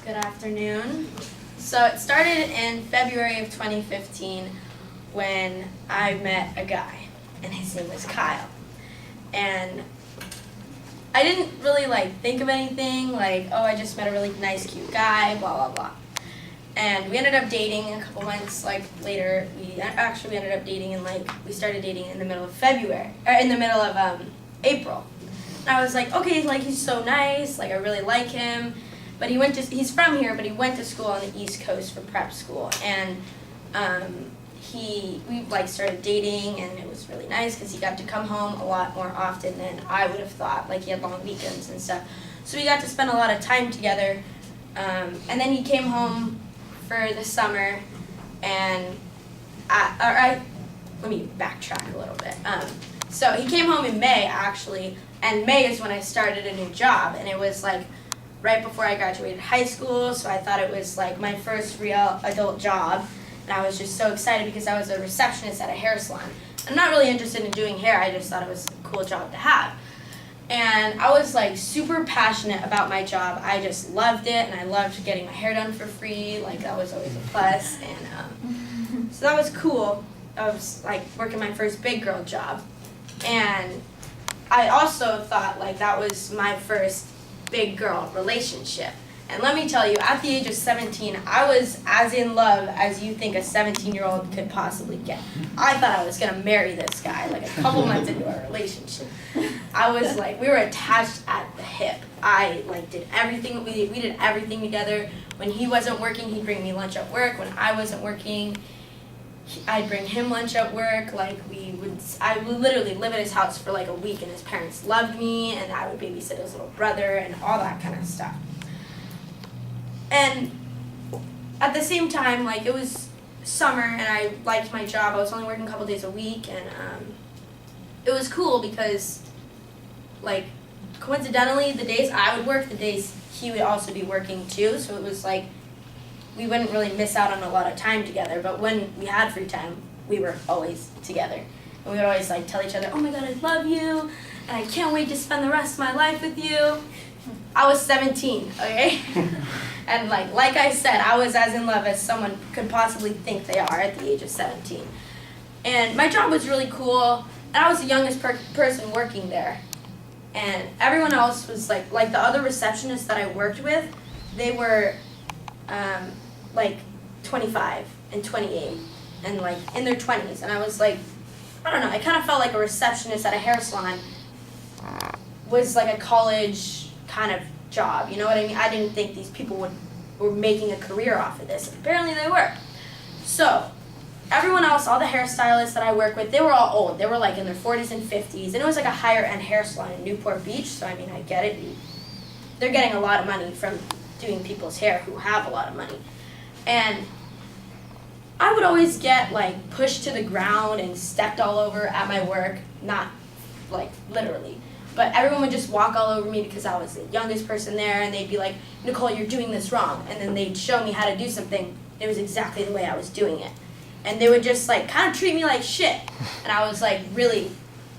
Good afternoon. So it started in February of 2015 when I met a guy, and his name was Kyle. And I didn't really think of anything oh, I just met a really nice, cute guy, blah, blah, blah. And we ended up dating a couple months later. We ended up dating and we started dating in the middle of April. And I was like, okay, he's so nice, I really like him. But he's from here, but he went to school on the East Coast for prep school. And we started dating, and it was really nice because he got to come home a lot more often than I would have thought. He had long weekends and stuff. So we got to spend a lot of time together. And then he came home for the summer, and let me backtrack a little bit. So he came home in May, actually, and May is when I started a new job, and it was right before I graduated high school, so I thought it was my first real adult job, and I was just so excited because I was a receptionist at a hair salon. I'm not really interested in doing hair, I just thought it was a cool job to have. And I was super passionate about my job. I just loved it, and I loved getting my hair done for free. That was always a plus. And so that was cool. I was working my first big girl job. And I also thought that was my first big girl relationship. And let me tell you, at the age of 17, I was as in love as you think a 17-year-old could possibly get. I thought I was going to marry this guy a couple months into our relationship. I was we were attached at the hip. I did everything, we did everything together. When he wasn't working, he'd bring me lunch at work. When I wasn't working, I'd bring him lunch at work. I would literally live at his house for a week, and his parents loved me, and I would babysit his little brother and all that kind of stuff. And at the same time, it was summer, and I liked my job. I was only working a couple days a week, and it was cool because, coincidentally, the days I would work, the days he would also be working too. So it was we wouldn't really miss out on a lot of time together. But when we had free time, we were always together. And we would always tell each other, oh my God, I love you, and I can't wait to spend the rest of my life with you. I was 17, okay? And like I said, I was as in love as someone could possibly think they are at the age of 17. And my job was really cool, and I was the youngest person working there. And everyone else was the other receptionists that I worked with, they were 25 and 28 and in their 20s. And I was I don't know, I kind of felt like a receptionist at a hair salon was a college kind of job, you know what I mean? I didn't think these people were making a career off of this. Apparently they were. So everyone else, all the hairstylists that I work with, they were all old. They were in their 40s and 50s, and it was a higher end hair salon in Newport Beach, so I mean, I get it. They're getting a lot of money from doing people's hair who have a lot of money. And I would always get pushed to the ground and stepped all over at my work, not literally. But everyone would just walk all over me because I was the youngest person there, and they'd be like, Nicole, you're doing this wrong. And then they'd show me how to do something. It was exactly the way I was doing it. And they would just kind of treat me like shit. And I was really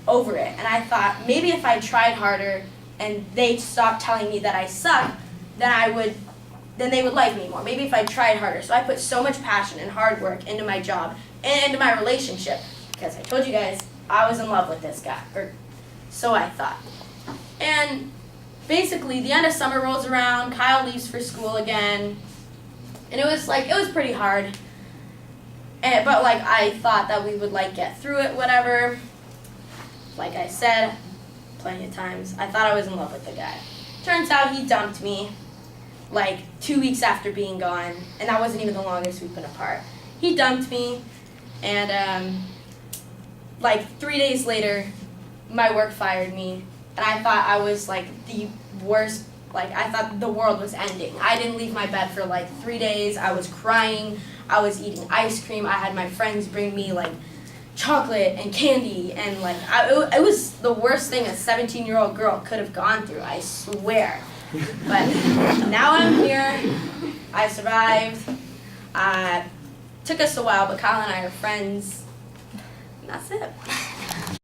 over it. And I thought maybe if I tried harder and they stopped telling me that I suck, then they would like me more. Maybe if I tried harder. So I put so much passion and hard work into my job and into my relationship because I told you guys I was in love with this guy, or so I thought. And basically, the end of summer rolls around, Kyle leaves for school again, and it was pretty hard. But I thought that we would get through it, whatever. Like I said, plenty of times, I thought I was in love with the guy. Turns out he dumped me 2 weeks after being gone, and that wasn't even the longest we've been apart. He dumped me, and 3 days later, my work fired me, and I thought I was the worst. I thought the world was ending. I didn't leave my bed for 3 days. I was crying. I was eating ice cream. I had my friends bring me chocolate and candy, and it was the worst thing a 17-year-old girl could have gone through, I swear. But now I'm here. I survived. Took us a while, but Kyle and I are friends, and that's it.